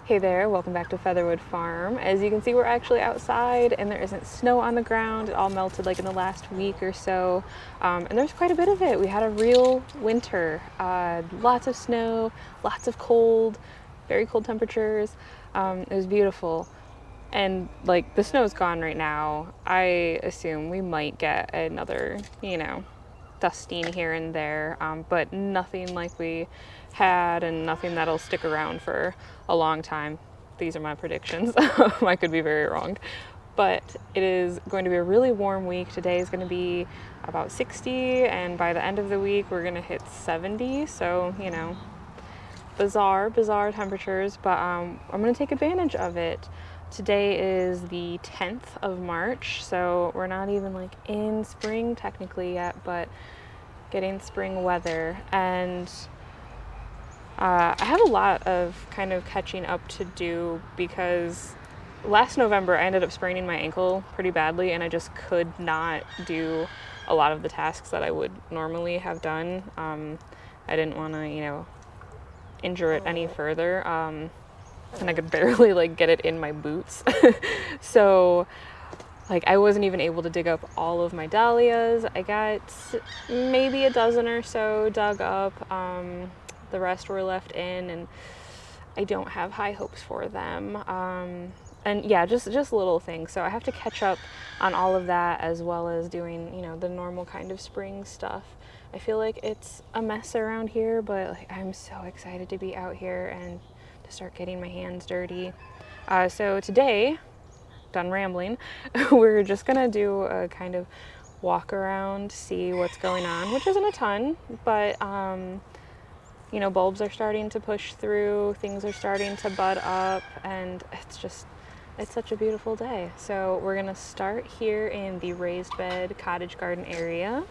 Hey there, welcome back to Featherwood Farm. As you can see, we're actually outside and there isn't snow on the ground. It all melted like in the last week or so. And there's quite a bit of it. We had a real winter. Lots of snow, lots of cold, very cold temperatures. It was beautiful. And like the snow's gone right now. I assume we might get another, dusting here and there, but nothing like we had and nothing that'll stick around for a long time. These are my predictions. I could be very wrong. But it is going to be a really warm week. Today is going to be about 60, and by the end of the week, we're going to hit 70. So, bizarre temperatures, but I'm going to take advantage of it. Today is the 10th of March, so we're not even like in spring technically yet, but getting spring weather. And I have a lot of kind of catching up to do because last November I ended up spraining my ankle pretty badly and I just could not do a lot of the tasks that I would normally have done. I didn't want to, injure it any further. And I could barely like get it in my boots. So I wasn't even able to dig up all of my dahlias. I got maybe a dozen or so dug up. The rest were left in, and I don't have high hopes for them. And yeah, just little things. So I have to catch up on all of that as well as doing, the normal kind of spring stuff. I feel like it's a mess around here, but I'm so excited to be out here and to start getting my hands dirty. So today, done rambling, we're just gonna do a kind of walk around, see what's going on, which isn't a ton, but bulbs are starting to push through, things are starting to bud up, and it's such a beautiful day. So we're gonna start here in the raised bed cottage garden area.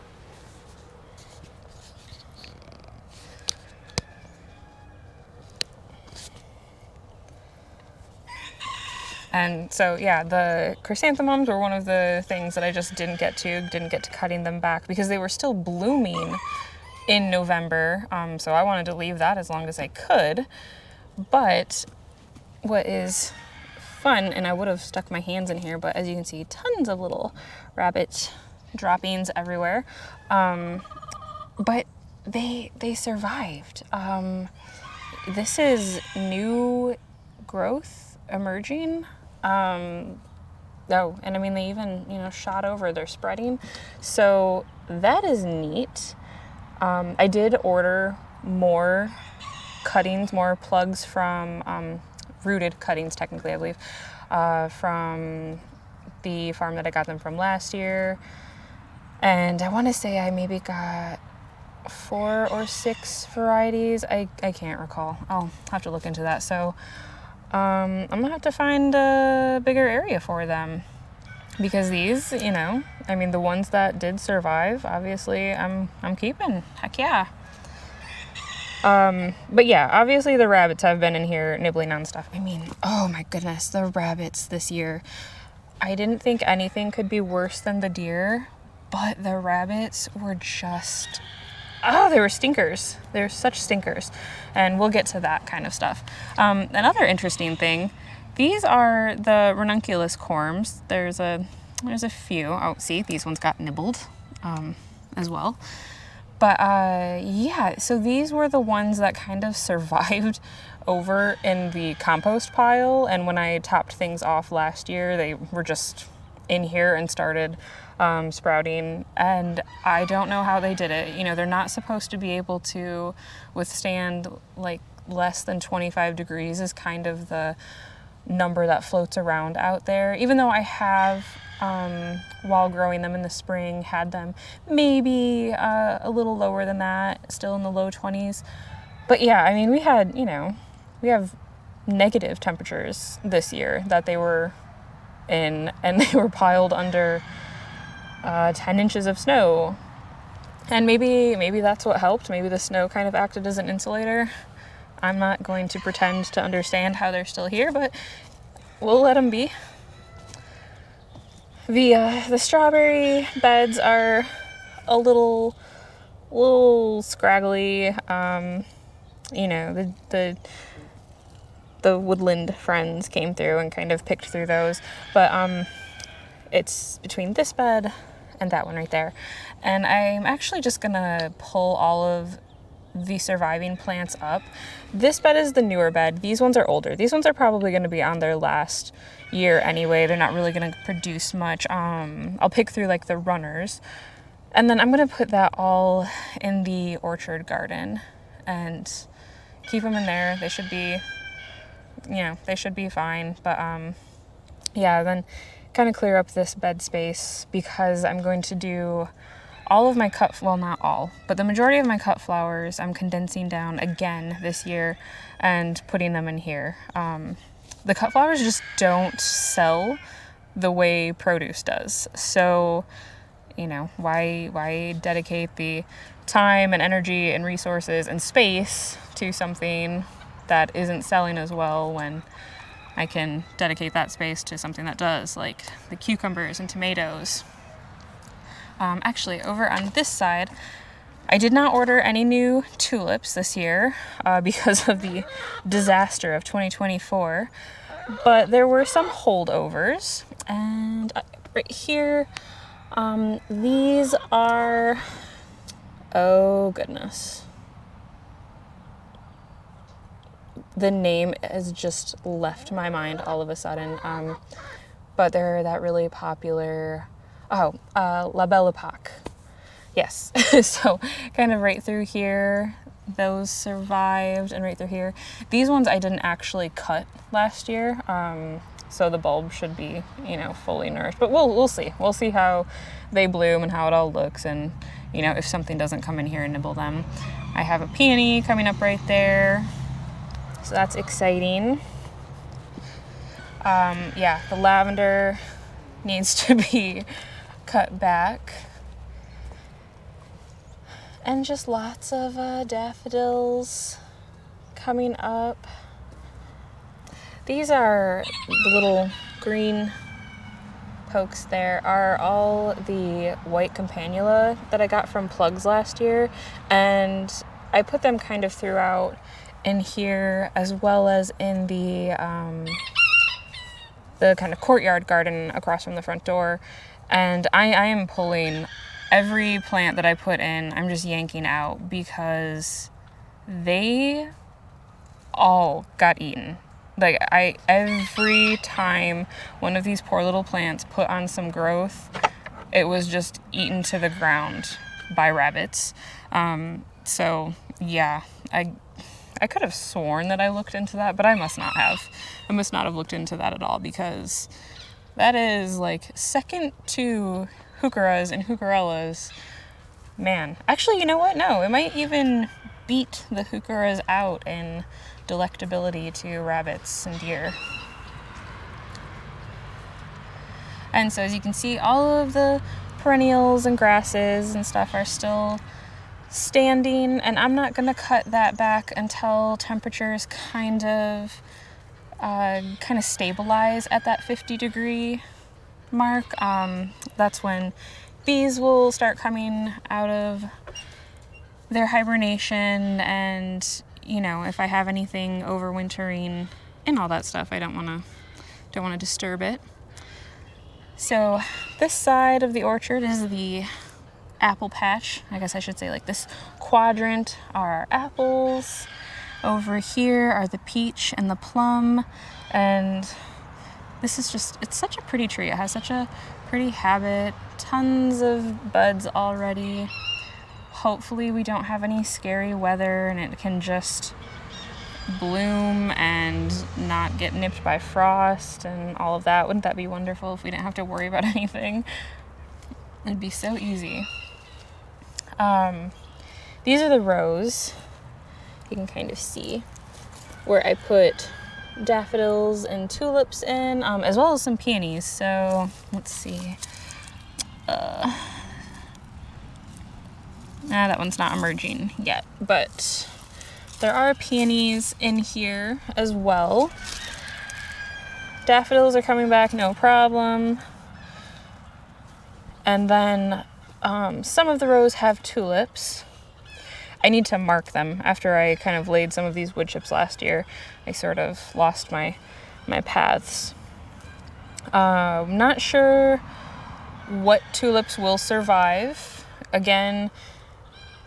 And so, yeah, the chrysanthemums were one of the things that I just didn't get to cutting them back because they were still blooming in November. So I wanted to leave that as long as I could. But what is fun, and I would have stuck my hands in here, but as you can see, tons of little rabbit droppings everywhere. But they survived. This is new growth emerging. And I mean, they even, shot over, they're spreading. So that is neat. I did order more cuttings, more plugs from, rooted cuttings, technically, I believe, from the farm that I got them from last year. And I want to say I maybe got 4 or 6 varieties. I can't recall. I'll have to look into that. So I'm gonna have to find a bigger area for them because these, the ones that did survive, obviously I'm keeping. Heck yeah. But yeah, obviously the rabbits have been in here nibbling on stuff. Oh my goodness, the rabbits this year. I didn't think anything could be worse than the deer, but the rabbits were just, they were stinkers. They're such stinkers. And we'll get to that kind of stuff. Another interesting thing, these are the ranunculus corms. There's a few. Oh, see, these ones got nibbled as well. But yeah, so these were the ones that kind of survived over in the compost pile. And when I topped things off last year, they were just in here and started sprouting, and I don't know how they did it. They're not supposed to be able to withstand like less than 25 degrees is kind of the number that floats around out there, even though I have while growing them in the spring had them maybe a little lower than that, still in the low 20s. But yeah, we have negative temperatures this year that they were in, and they were piled under 10 inches of snow. And maybe that's what helped. Maybe the snow kind of acted as an insulator. I'm not going to pretend to understand how they're still here, but we'll let them be. The strawberry beds are a little scraggly. The the woodland friends came through and kind of picked through those. But it's between this bed and that one right there. And I'm actually just gonna pull all of the surviving plants up. This bed is the newer bed. These ones are older. These ones are probably gonna be on their last year anyway. They're not really gonna produce much. I'll pick through like the runners. And then I'm gonna put that all in the orchard garden and keep them in there. They should be, they should be fine. But yeah, then kind of clear up this bed space because I'm going to do all of my not all, but the majority of my cut flowers I'm condensing down again this year and putting them in here. The cut flowers just don't sell the way produce does. So, why dedicate the time and energy and resources and space to something that isn't selling as well when I can dedicate that space to something that does, like the cucumbers and tomatoes. Actually, over on this side, I did not order any new tulips this year because of the disaster of 2024, but there were some holdovers. And right here, these are, oh goodness. The name has just left my mind all of a sudden. But they're that really popular, La Belle Epoque. Yes, so kind of right through here, those survived, and right through here. These ones I didn't actually cut last year, so the bulb should be, fully nourished. But we'll see. We'll see how they bloom and how it all looks, and, if something doesn't come in here and nibble them. I have a peony coming up right there. So that's exciting. The lavender needs to be cut back. And just lots of daffodils coming up. These are the little green pokes there are all the white campanula that I got from Plugs last year. And I put them kind of throughout in here as well as in the kind of courtyard garden across from the front door. And I am pulling every plant that I put in, I'm just yanking out because they all got eaten. Like every time one of these poor little plants put on some growth, it was just eaten to the ground by rabbits. So yeah, I could have sworn that I looked into that, but I must not have. I must not have looked into that at all because that is like second to heucheras and heucherellas. Man, actually, you know what? No, it might even beat the heucheras out in delectability to rabbits and deer. And so as you can see, all of the perennials and grasses and stuff are still standing, and I'm not going to cut that back until temperatures kind of stabilize at that 50-degree mark. That's when bees will start coming out of their hibernation, and if I have anything overwintering and all that stuff, I don't want to disturb it. So this side of the orchard is the apple patch. I guess I should say like this quadrant are our apples. Over here are the peach and the plum, and this is it's such a pretty tree. It has such a pretty habit, tons of buds already. Hopefully we don't have any scary weather and it can just bloom and not get nipped by frost and all of that. Wouldn't that be wonderful if we didn't have to worry about anything? It'd be so easy. These are the rows. You can kind of see where I put daffodils and tulips in, as well as some peonies. So let's see. That one's not emerging yet, but there are peonies in here as well. Daffodils are coming back, no problem. And then some of the rows have tulips. I need to mark them. After I kind of laid some of these wood chips last year, I sort of lost my paths. Not sure what tulips will survive. Again,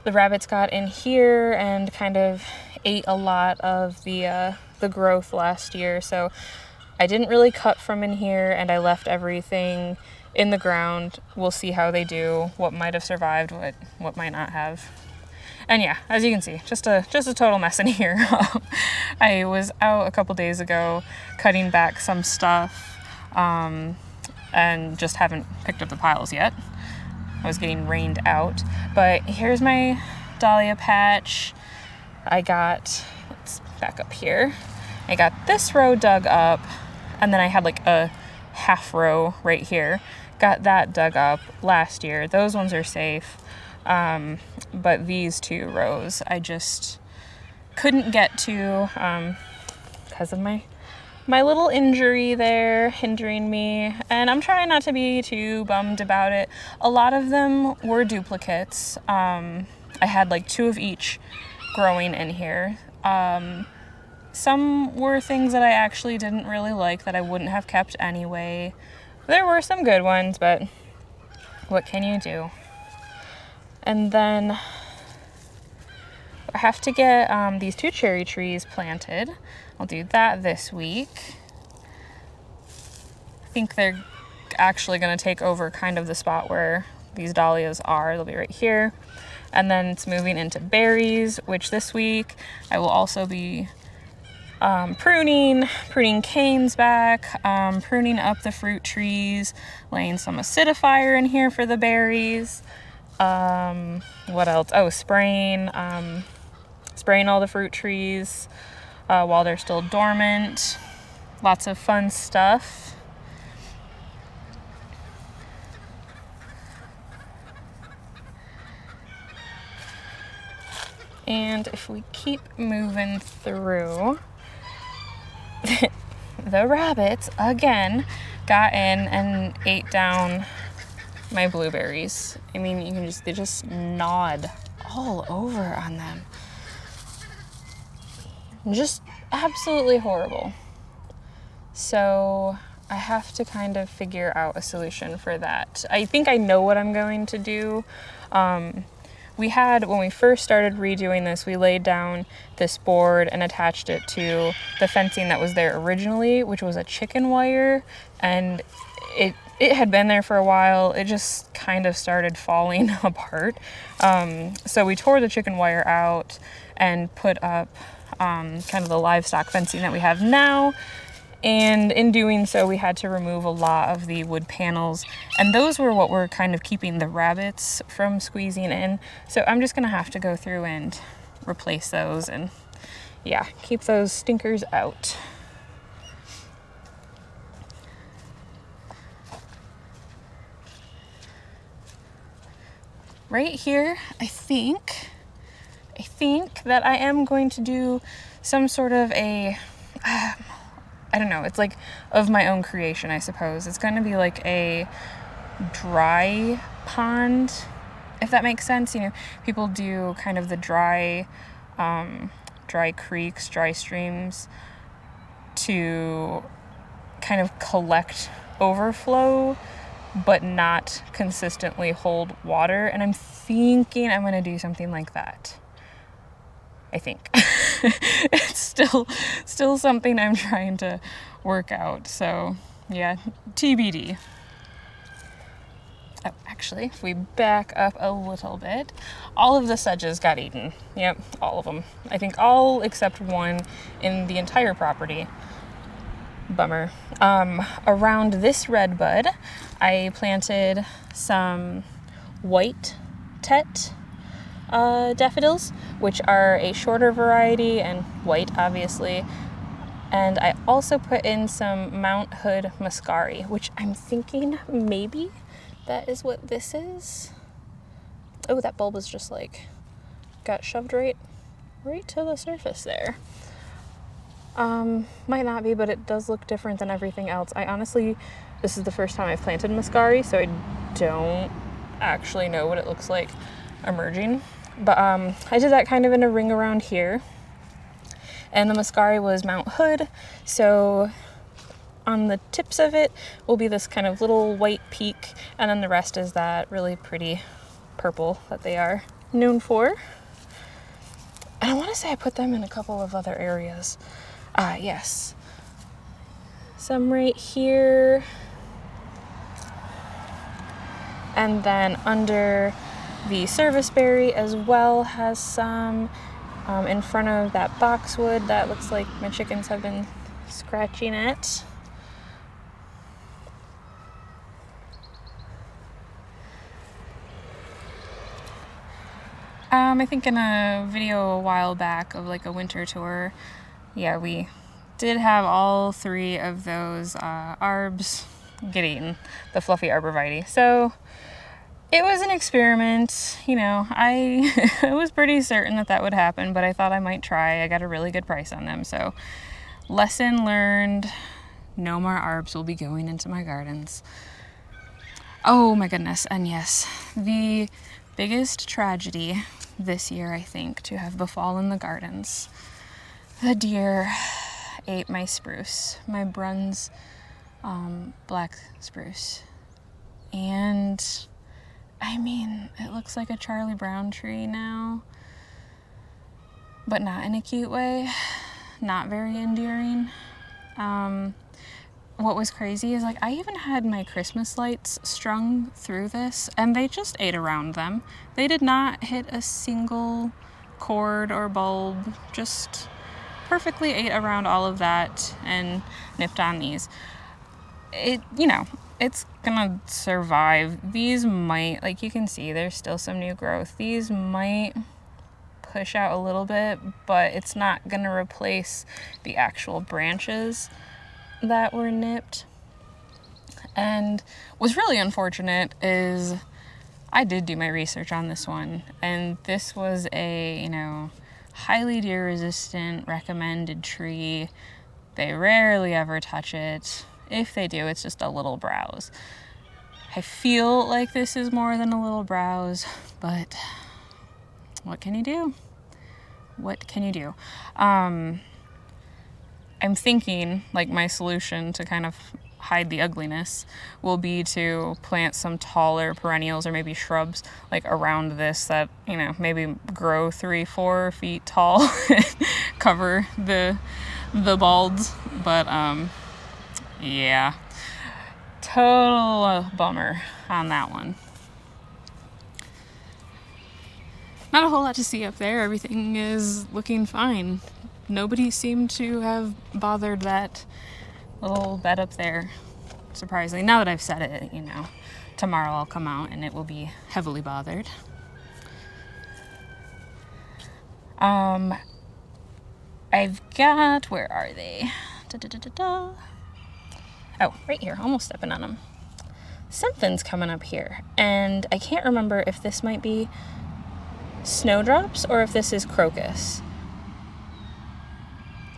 the rabbits got in here and kind of ate a lot of the growth last year, so I didn't really cut from in here, and I left everything in the ground. We'll see how they do, what might have survived, what might not have. And yeah, as you can see, just a total mess in here. I was out a couple days ago cutting back some stuff, and just haven't picked up the piles yet. I was getting rained out. But here's my dahlia patch. Let's back up here. I got this row dug up, and then I had like a half row right here. Got that dug up last year. Those ones are safe. But these 2 rows I just couldn't get to because of my little injury there hindering me, and I'm trying not to be too bummed about it. A lot of them were duplicates. I had like 2 of each growing in here. Some were things that I actually didn't really like that I wouldn't have kept anyway. There were some good ones, but what can you do? And then I have to get these 2 cherry trees planted. I'll do that this week. I think they're actually going to take over kind of the spot where these dahlias are. They'll be right here. And then it's moving into berries, which this week I will also be pruning canes back, pruning up the fruit trees, laying some acidifier in here for the berries. What else? Oh, spraying all the fruit trees while they're still dormant. Lots of fun stuff. And if we keep moving through, the rabbits again got in and ate down my blueberries. I mean, they just gnawed all over on them. Just absolutely horrible. So I have to kind of figure out a solution for that. I think I know what I'm going to do. When we first started redoing this, we laid down this board and attached it to the fencing that was there originally, which was a chicken wire, and it had been there for a while. It just kind of started falling apart. So we tore the chicken wire out and put up kind of the livestock fencing that we have now. And in doing so, we had to remove a lot of the wood panels, and those were what were kind of keeping the rabbits from squeezing in. So I'm just gonna have to go through and replace those and yeah, keep those stinkers out. Right here, I think that I am going to do some sort of a I don't know, it's like of my own creation, I suppose. It's going to be like a dry pond, if that makes sense. You know, people do kind of the dry creeks, dry streams to kind of collect overflow, but not consistently hold water. And I'm thinking I'm going to do something like that. I think. It's still something I'm trying to work out. So yeah, TBD. Oh, actually, if we back up a little bit, all of the sedges got eaten. Yep, all of them. I think all except one in the entire property. Bummer. Around this redbud, I planted some white tet daffodils, which are a shorter variety and white, obviously. And I also put in some Mount Hood muscari, which I'm thinking maybe that is what this is. Oh, that bulb was just like got shoved right to the surface there. Might not be, but it does look different than everything else. This is the first time I've planted muscari, so I don't actually know what it looks like emerging. But I did that kind of in a ring around here. And the Muscari was Mount Hood, so on the tips of it will be this kind of little white peak, and then the rest is that really pretty purple that they are known for. And I want to say I put them in a couple of other areas. Yes. Some right here. And then under the serviceberry as well has some in front of that boxwood that looks like my chickens have been scratching at. I think in a video a while back of like a winter tour, yeah, we did have all 3 of those arbs get eaten, the fluffy arborvitae. So it was an experiment, you know. I was pretty certain that that would happen, but I thought I might try. I got a really good price on them, so lesson learned. No more arbs will be going into my gardens. Oh my goodness, and yes, the biggest tragedy this year, I think, to have befallen the gardens. The deer ate my spruce, my Bruns black spruce. And I mean, it looks like a Charlie Brown tree now, but not in a cute way, not very endearing. What was crazy is, like, I even had my Christmas lights strung through this, and they just ate around them. They did not hit a single cord or bulb, just perfectly ate around all of that and nipped on these. You know, it's gonna survive. These might, like you can see, there's still some new growth. These might push out a little bit, but it's not gonna replace the actual branches that were nipped. And what's really unfortunate is I did do my research on this one, and this was a, you know, highly deer resistant recommended tree. They rarely ever touch it. If they do, it's just a little browse. I feel like this is more than a little browse, but what can you do? What can you do? I'm thinking, like, my solution to kind of hide the ugliness will be to plant some taller perennials or maybe shrubs like around this that, you know, maybe grow 3-4 feet tall and cover the bulbs. But yeah, total bummer on that one. Not a whole lot to see up there. Everything is looking fine. Nobody seemed to have bothered that little bed up there, surprisingly. Now that I've said it, you know, tomorrow I'll come out and it will be heavily bothered. I've got, where are they? Oh, right here, almost stepping on them. Something's coming up here, and I can't remember if this might be snowdrops or if this is crocus,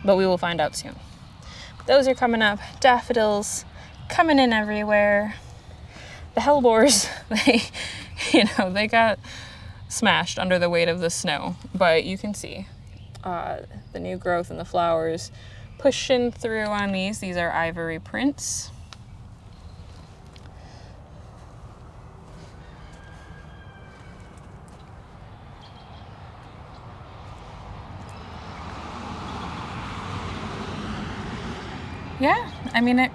but we will find out soon. Those are coming up. Daffodils coming in everywhere. The hellebores, they got smashed under the weight of the snow, but you can see the new growth and the flowers pushing through on these. These are ivory prints. Yeah, I mean, it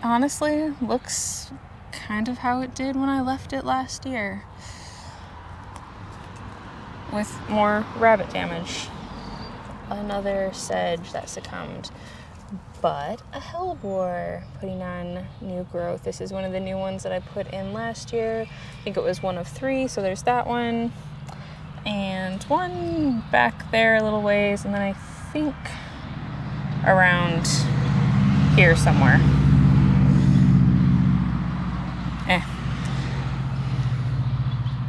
honestly looks kind of how it did when I left it last year, with more rabbit damage. Another sedge that succumbed, but a hellebore putting on new growth. This is one of the new ones that I put in last year. I think it was one of 3, so there's that one, and one back there a little ways, and then I think around here somewhere.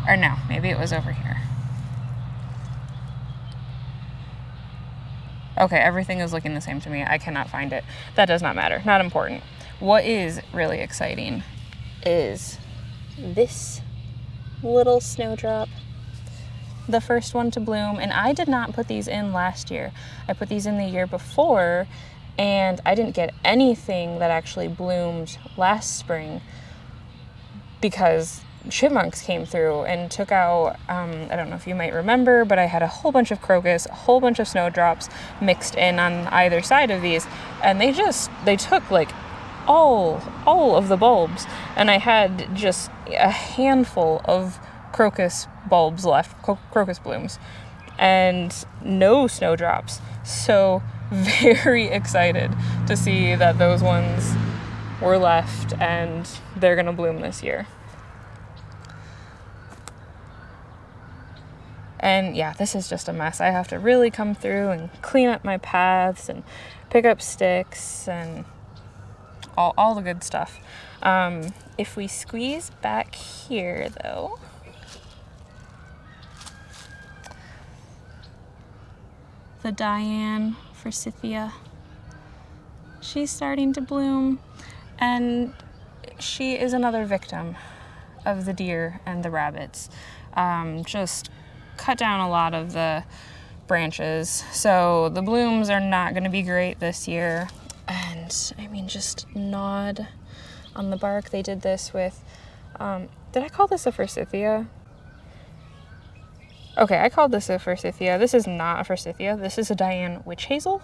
Or no, maybe it was over here. Okay, everything is looking the same to me. I cannot find it. That does not matter. Not important. What is really exciting is this little snowdrop. the first one to bloom, and I did not put these in last year. I put these in the year before, and I didn't get anything that actually bloomed last spring because chipmunks came through and took out, I don't know if you might remember, but I had a whole bunch of crocus, a whole bunch of snowdrops mixed in on either side of these, and they took like all of the bulbs, and I had just a handful of crocus bulbs left, crocus blooms, and no snowdrops. So very excited to see that those ones were left and they're gonna bloom this year. And yeah, this is just a mess. I have to really come through and clean up my paths and pick up sticks and all the good stuff. If we squeeze back here though, the Diane forsythia, she's starting to bloom, and she is another victim of the deer and the rabbits. Just cut down a lot of the branches, so the blooms are not going to be great this year. And I mean, just gnawed on the bark. They did this with, did I call this a forsythia? Okay, I called this a forsythia. This is not a forsythia. This is a Diane witch hazel.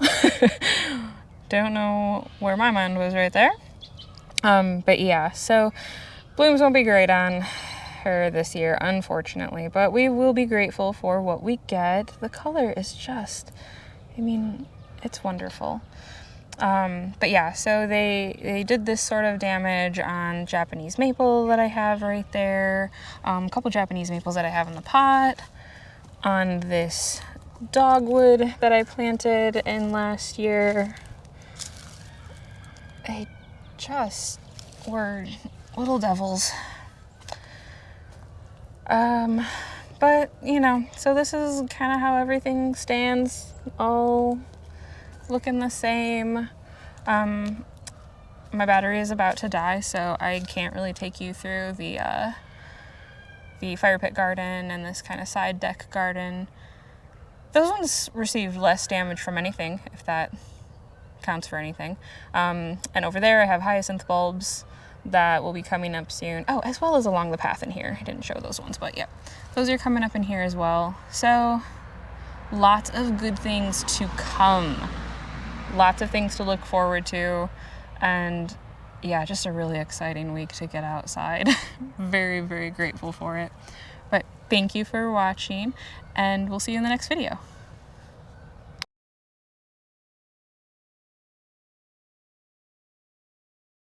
Don't know where my mind was right there. But yeah, so blooms won't be great on her this year, unfortunately, but we will be grateful for what we get. The color is just, I mean, it's wonderful. But yeah, so they did this sort of damage on Japanese maple that I have right there, a couple Japanese maples that I have in the pot, on this dogwood that I planted in last year. They just were little devils. But you know, so this is kind of how everything stands, all looking the same. My battery is about to die, so I can't really take you through the fire pit garden and this kind of side deck garden. Those ones received less damage from anything, if that counts for anything. And over there I have hyacinth bulbs that will be coming up soon. Oh, as well as along the path in here. I didn't show those ones, but yeah, those are coming up in here as well. So lots of good things to come. Lots of things to look forward to. And yeah, just a really exciting week to get outside. Very, very grateful for it. But thank you for watching, and we'll see you in the next video.